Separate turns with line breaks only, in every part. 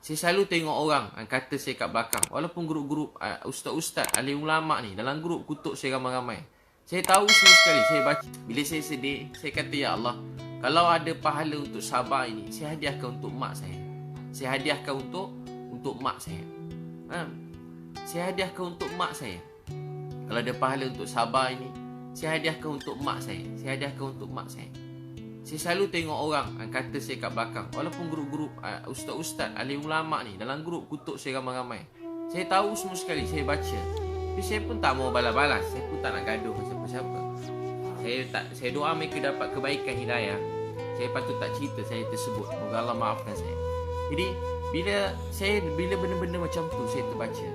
Saya selalu tengok orang kata saya kat belakang. Walaupun grup-grup ustaz-ustaz, alim ulama' ni, dalam grup kutuk saya ramai-ramai. Saya tahu semua sekali, saya baca. Bila saya sedih, saya kata, Ya Allah, kalau ada pahala untuk sabar ini, saya hadiahkan untuk mak saya. Saya hadiahkan untuk mak saya. Saya hadiahkan untuk mak saya. Kalau ada pahala untuk sabar ini, saya hadiahkan untuk mak saya. Saya hadiahkan untuk mak saya. Saya selalu tengok orang kata saya kat belakang. Walaupun grup-grup ustaz-ustaz, alim ulama' ni, dalam grup kutuk saya ramai-ramai. Saya tahu semua sekali, saya baca. Tapi saya pun tak mau balas-balas. Saya pun tak nak gaduh dengan siapa-siapa. Saya doa mereka dapat kebaikan hidayah. Saya patut tak cerita saya tersebut. Moga Allah maafkan saya. Jadi bila benda-benda macam tu saya terbaca,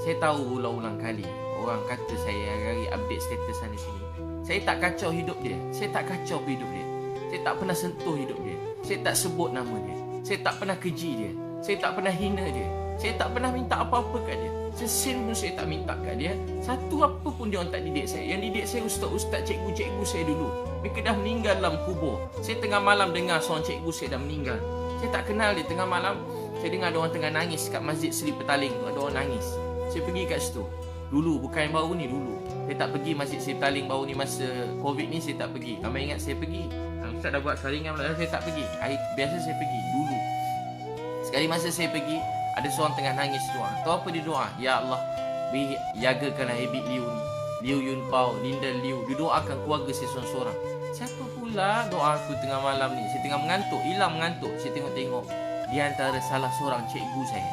saya tahu ulang-ulang kali orang kata saya hari-hari update status sana sini. Saya tak kacau hidup dia. Saya tak kacau hidup dia. Saya tak pernah sentuh hidup dia. Saya tak sebut nama dia. Saya tak pernah keji dia. Saya tak pernah hina dia. Saya tak pernah minta apa-apa kat dia. Sesin pun saya tak minta kat dia. Satu apa pun dia orang tak didik saya. Yang didik saya ustaz-ustaz, cikgu-cikgu saya dulu. Mereka dah meninggal dalam kubur. Saya tengah malam dengar seorang cikgu saya dah meninggal. Saya tak kenal dia. Tengah malam saya dengar ada orang tengah nangis kat Masjid Seri Petaling tu. Ada orang nangis. Saya pergi kat situ. Dulu, bukan yang baru ni, dulu. Saya tak pergi Masjid Seri Petaling baru ni masa Covid ni, saya tak pergi. Ramai ingat saya pergi. Ustaz dah buat saringan, saya tak pergi. Biasa saya pergi dulu. Sekali masa saya pergi, ada seorang tengah nangis doa. Tahu apa dia doa? Ya Allah, jagakanlah Habib Liu ni, Liu Yun Pao, Linda Liu. Dia doakan keluarga saya seorang-seorang. Siapa pula doa aku tengah malam ni? Saya tengah mengantuk, hilang mengantuk. Saya tengok-tengok di antara salah seorang cikgu saya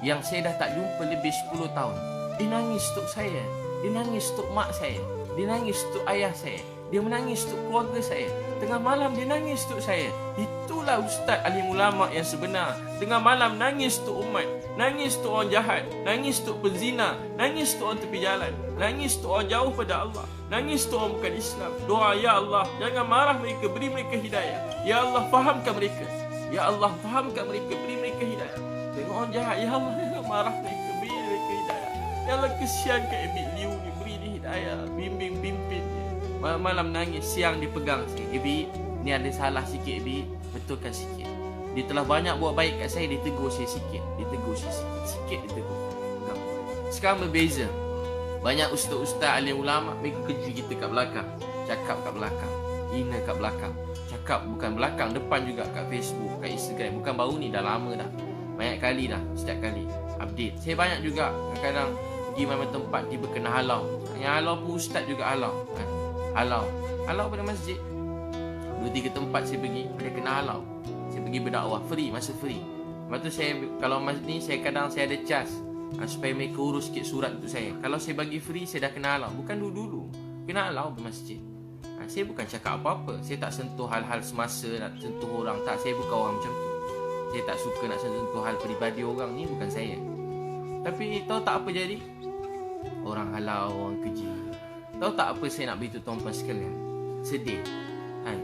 yang saya dah tak jumpa lebih 10 tahun. Dia nangis untuk saya. Dia nangis untuk mak saya. Dia nangis untuk ayah saya. Dia menangis untuk keluarga saya. Tengah malam dia nangis untuk saya. Itulah ustaz alim ulama' yang sebenar. Tengah malam nangis untuk umat. Nangis untuk orang jahat. Nangis untuk penzina. Nangis untuk orang tepi jalan. Nangis untuk orang jauh pada Allah. Nangis untuk orang bukan Islam. Doa, Ya Allah, jangan marah mereka, beri mereka hidayah. Ya Allah, fahamkan mereka. Ya Allah, fahamkan mereka, beri mereka hidayah. Tengok orang jahat, Ya Allah, jangan marah mereka, beri mereka hidayah. Ya Allah, kesian kat Habib Liu ni, beri dia hidayah, bimbing-bimbing dia. Malam-malam nangis, siang dipegang sikit. Habib, ni ada salah sikit Habib, betulkan sikit. Dia telah banyak buat baik kat saya, dia tegur saya sikit. Dia tegur saya sikit, sikit dia tegur. Sekarang berbeza. Banyak ustaz-ustaz, alim ulama', mereka keji kita kat belakang. Cakap kat belakang, hina kat belakang. Cakap bukan belakang, depan juga kat Facebook, kat Instagram. Bukan baru ni, dah lama dah. Banyak kali dah, setiap kali update. Saya banyak juga kadang-kadang pergi mana tempat tiba kena halau. Yang halau pun ustaz juga halau. Halau pada masjid. 2-3 tempat saya pergi, dia kena halau. Saya pergi berdakwah free, masa free. Lepas tu saya, kalau ni saya kadang saya ada cas supaya mereka urus sikit surat untuk saya. Kalau saya bagi free, saya dah kena halau. Bukan dulu-dulu kena halau bermasjid. Saya bukan cakap apa-apa. Saya tak sentuh hal-hal semasa, nak sentuh orang. Tak, saya bukan orang macam tu. Saya tak suka nak sentuh hal peribadi orang, ni bukan saya. Tapi tahu tak apa jadi? Orang halau, orang keji. Tahu tak apa saya nak beritahu tuan-tuan sekalian? Sedih.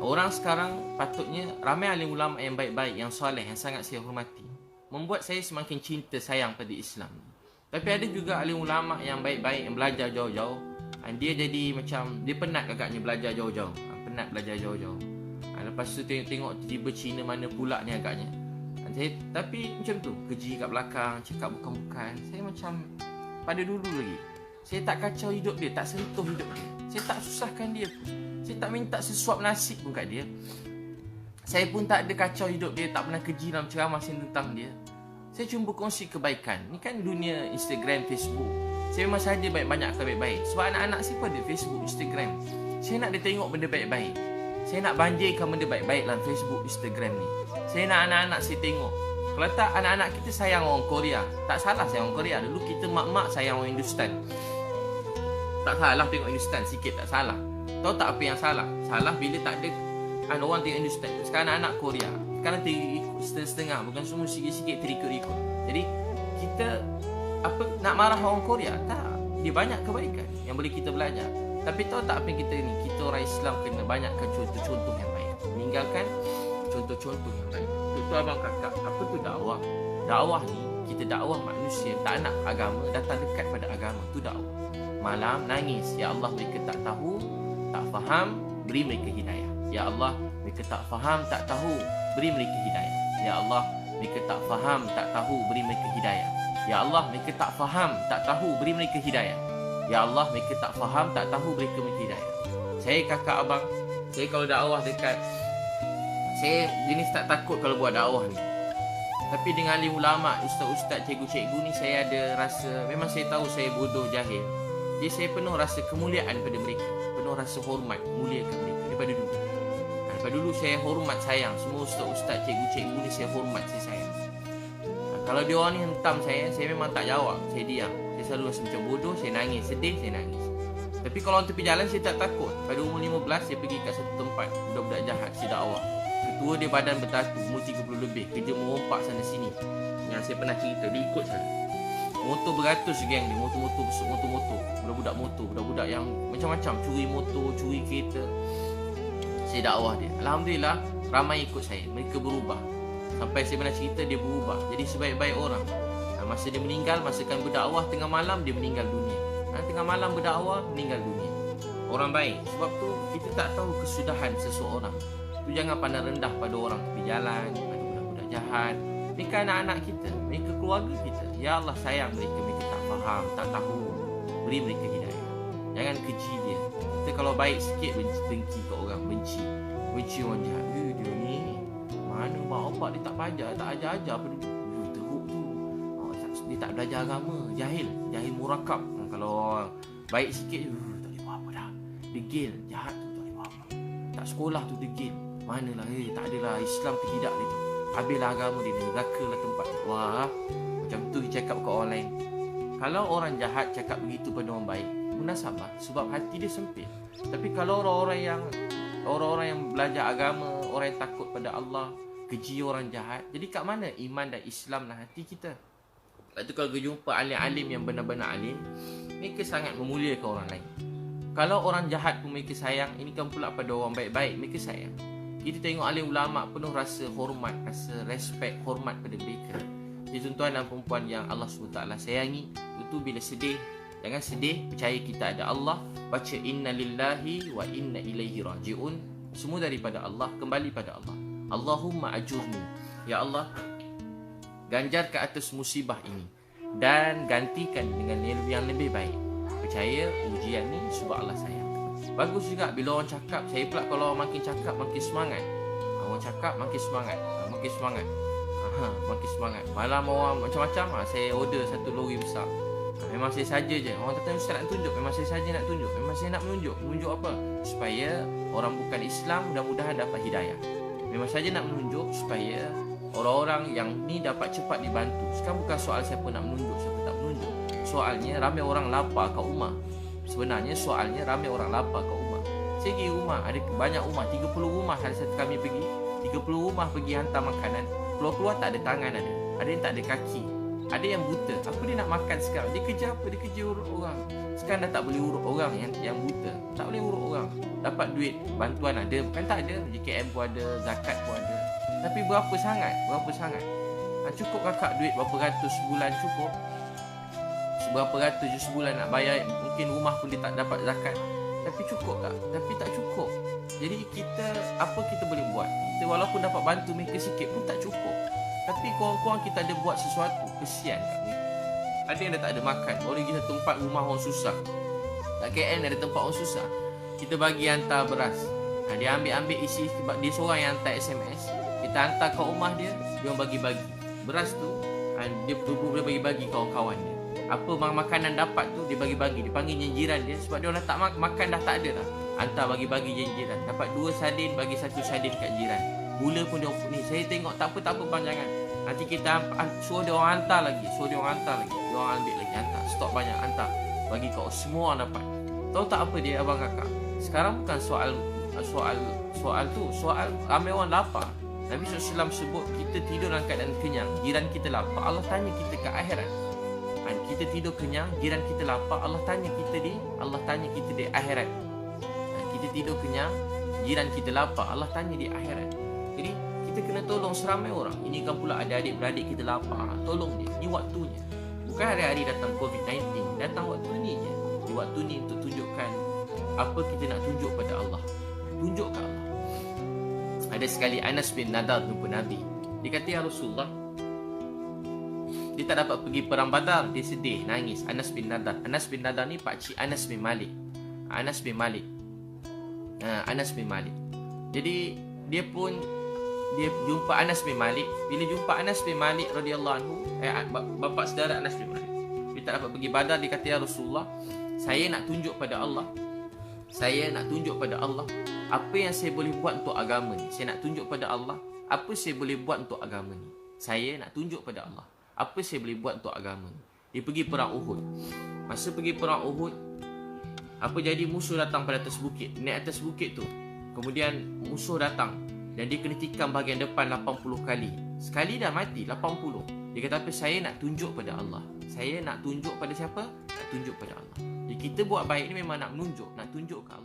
Orang sekarang patutnya, ramai alim ulama' yang baik-baik, yang soleh, yang sangat saya hormati, membuat saya semakin cinta sayang pada Islam. Tapi ada juga alim ulama' yang baik-baik, yang belajar jauh-jauh. Dia jadi macam, dia penat agaknya belajar jauh-jauh. Penat belajar jauh-jauh. Lepas tu tengok tiba Cina mana pula ni agaknya. Tapi macam tu, keji kat belakang, cakap bukan-bukan. Saya macam pada dulu lagi. Saya tak kacau hidup dia, tak sentuh hidup dia. Saya tak susahkan dia pun. Saya tak minta sesuap nasib pun kat dia. Saya pun tak ada kacau hidup dia, tak pernah keji dalam ceramah saya tentang dia. Saya cuma berkongsi kebaikan. Ni kan dunia Instagram, Facebook. Saya memang saja banyak baik-baik. Sebab anak-anak saya pun ada Facebook, Instagram. Saya nak dia tengok benda baik-baik. Saya nak banjirkan benda baik-baik dalam Facebook, Instagram ni. Saya nak anak-anak saya tengok. Kalau tak, anak-anak kita sayang orang Korea. Tak salah sayang orang Korea. Dulu kita mak-mak sayang orang Hindustan. Tak salah tengok Hindustan sikit, tak salah. Tahu tak apa yang salah? Salah bila tak ada orang tengok Hindustan. Sekarang anak-anak Korea, sekarang terikut setengah-setengah. Bukan semua sikit-sikit terikut-ikut. Jadi kita nak marah orang Korea? Tak. Dia banyak kebaikan yang boleh kita belajar. Tapi tahu tak apa yang kita ni? Kita orang Islam kena banyakkan contoh-contoh yang baik. Meninggalkan contoh-contoh yang baik. Itu abang kakak. Apa tu dakwah? Dakwah ni, kita dakwah manusia. Tak nak agama, datang dekat pada agama. Tu dakwah. Malam nangis. Ya Allah, mereka tak tahu, tak faham, beri mereka hidayah. Ya Allah, mereka tak faham, tak tahu, beri mereka hidayah. Ya Allah, mereka tak faham, tak tahu, beri mereka hidayah. Ya Allah, mereka tak faham, tak tahu, beri mereka hidayah. Ya Allah, mereka tak faham, tak tahu, beri mereka hidayah. Saya kakak abang, saya kalau dakwah dekat, saya jenis tak takut kalau buat dakwah ni. Tapi dengan alim ulama, ustaz-ustaz, cikgu-cikgu ni, saya ada rasa, memang saya tahu saya bodoh, jahil. Jadi saya penuh rasa kemuliaan pada mereka, penuh rasa hormat, muliakan mereka daripada dulu. Daripada dulu saya hormat, sayang. Semua ustaz-ustaz, cikgu-cikgu ni saya hormat, saya sayang. Kalau dia orang ni hentam saya memang tak jawab, saya diam. Saya selalu rasa macam bodoh, saya nangis, sedih, saya nangis. Tapi kalau orang tepi jalan, saya tak takut. Pada umur 15, saya pergi kat satu tempat, budak-budak jahat, saya dakwah. Ketua dia badan bertatu, umur 30 lebih, kerja merompak sana sini. Yang saya pernah cerita, dia ikut saya. Motor beratus geng dia, motor-motor besar, motor-motor, budak-budak motor, budak-budak yang macam-macam, curi motor, curi kereta. Saya dakwah dia. Alhamdulillah, ramai ikut saya. Mereka berubah. Sampai saya pernah cerita, dia berubah. Jadi sebaik-baik orang. Masa dia meninggal, masa kan berdakwah, tengah malam dia meninggal dunia. Tengah malam berdakwah, meninggal dunia. Orang baik. Sebab tu, kita tak tahu kesudahan seseorang. Tu jangan pandang rendah pada orang tepi jalan, pada budak-budak jahat. Mereka anak-anak kita, mereka keluarga kita. Ya Allah, sayang mereka, mereka tak faham, tak tahu. Beri mereka hidayah. Jangan keji dia. Kita kalau baik sikit, dengki ke orang, benci orang jahat. Dia ni mana mak opak dia tak belajar, tak ajar-ajar apa dia. Teruk tu. Dia tak belajar agama, jahil murakab. Kalau orang baik sikit, tak boleh buat apa dah. Degil, jahat tu tak boleh buat apa. Tak sekolah tu degil. Manalah, tak adalah Islam tu tidak dia tu. Habislah agama dia, neraka lah tempat. Wah, macam tu dia cakap kat orang lain. Kalau orang jahat cakap begitu pada orang baik, munasabah, sebab hati dia sempit. Tapi kalau orang-orang yang belajar agama, orang yang takut pada Allah, keji orang jahat, jadi kat mana iman dan Islam dalam hati kita? Lepas tu kalau jumpa alim-alim yang benar-benar alim, mereka sangat memuliakan orang lain. Kalau orang jahat pun mereka sayang, ini kan pula pada orang baik-baik, mereka sayang. Kita tengok alim ulama penuh rasa hormat, rasa respect, hormat pada mereka. Jadi tuan-tuan dan perempuan yang Allah SWT sayangi, itu bila sedih, jangan sedih, percaya kita ada Allah. Baca inna lillahi wa inna ilaihi raji'un. Semua daripada Allah, kembali pada Allah. Allahumma ajurni. Ya Allah, ganjar ke atas musibah ini dan gantikan dengan yang lebih baik. Percaya ujian ni sebab Allah sayang. Bagus juga bila orang cakap, saya pula kalau orang makin cakap makin semangat. Orang cakap makin semangat, makin semangat. Makin semangat. Malam orang macam-macam, saya order satu lori besar. Memang saya saja je. Orang kata ustaz nak tunjuk, memang saya saja nak tunjuk. Memang saya nak menunjuk. Menunjuk apa? Supaya orang bukan Islam mudah-mudahan dapat hidayah. Memang saja nak menunjuk supaya orang-orang yang ni dapat cepat dibantu. Sekarang bukan soal siapa nak menunjuk, siapa tak menunjuk. Soalnya ramai orang lapar kat rumah. Sebenarnya soalnya ramai orang lapar kat rumah. Saya pergi rumah, ada banyak rumah, 30 rumah hari satu kami pergi. 30 rumah pergi hantar makanan. Keluar-keluar tak ada tangan ada. Ada yang tak ada kaki. Ada yang buta. Apa dia nak makan sekarang? Dia kerja apa? Dia kerja urut orang. Sekarang dah tak boleh urut orang yang buta. Tak boleh urut orang. Dapat duit, bantuan ada. Bukan tak ada. JKM pun ada, zakat pun ada. Tapi berapa sangat? Berapa sangat? Cukup kakak duit berapa ratus sebulan cukup? Seberapa ratus je sebulan nak bayar? Mungkin rumah pun dia tak dapat zakat. Tapi cukup tak? Tapi tak cukup. Jadi kita, apa kita boleh buat? Kita walaupun dapat bantu mereka sikit pun tak cukup. Tapi kurang-kurang kita ada buat sesuatu. Kesian kat mereka. Ada yang dah tak ada makan. Baru pergi satu tempat rumah orang susah. Kat KL ada tempat orang susah. Kita bagi hantar beras. Dia ambil isi sebab dia seorang yang hantar SMS. Kita hantar ke rumah dia, dia orang bagi-bagi. Beras tu, dia boleh bagi-bagi kawan-kawan dia. Apa makanan dapat tu, dia bagi-bagi. Dia panggil jiran dia sebab dia orang tak makan dah tak ada dah. Hantar bagi-bagi jiran. Dapat 2 sardin, bagi 1 sardin kat jiran. Gula pun dia ni, saya tengok tak apa bang, jangan. Nanti kita suruh dia orang hantar lagi. Dia orang ambil lagi, hantar. Stok banyak, hantar. Bagi kau, semua orang dapat. Tahu tak apa dia abang kakak? Sekarang bukan soal tu, soal ramai orang lapar. Nabi SAW sebut kita tidur dalam keadaan kenyang, jiran kita lapar, Allah tanya kita ke akhirat. Kita tidur kenyang, jiran kita lapar, Allah tanya kita di akhirat. Kita tidur kenyang, jiran kita lapar, Allah tanya di akhirat. Jadi kita kena tolong seramai orang. Ini kan pula ada adik-beradik kita lapar, tolong dia. Ini waktunya. Bukan hari-hari datang COVID-19, datang waktu ni je. Di waktu ni untuk tunjukkan apa kita nak tunjuk pada Allah. Tunjuk ke Allah. Ada sekali Anas bin Nadar jumpa Nabi. Dia kata, ya Rasulullah, Dia tak dapat pergi perang Badar, dia sedih, nangis. Anas bin Nadar. Anas bin Nadar ni pakcik Anas bin Malik. Anas bin Malik. Anas bin Malik. Jadi dia jumpa Anas bin Malik. Bila jumpa Anas bin Malik radhiyallahu anhu, bapa saudara Anas bin Malik, dia tak dapat pergi Badar, dia kata, ya Rasulullah, saya nak tunjuk pada Allah. Saya nak tunjuk pada Allah apa yang saya boleh buat untuk agama ni. Saya nak tunjuk pada Allah apa saya boleh buat untuk agama ni. Saya nak tunjuk pada Allah apa saya boleh buat untuk agama ni. Dia pergi perang Uhud. Masa pergi perang Uhud, apa jadi, musuh datang pada atas bukit. Naik atas bukit tu, kemudian musuh datang dan dia kena tikam bahagian depan 80 kali. Sekali dah mati 80. Dia kata apa? Saya nak tunjuk pada Allah. Saya nak tunjuk pada siapa? Nak tunjuk pada Allah. Jadi kita buat baik ni memang nak menunjuk, nak tunjuk ke Allah.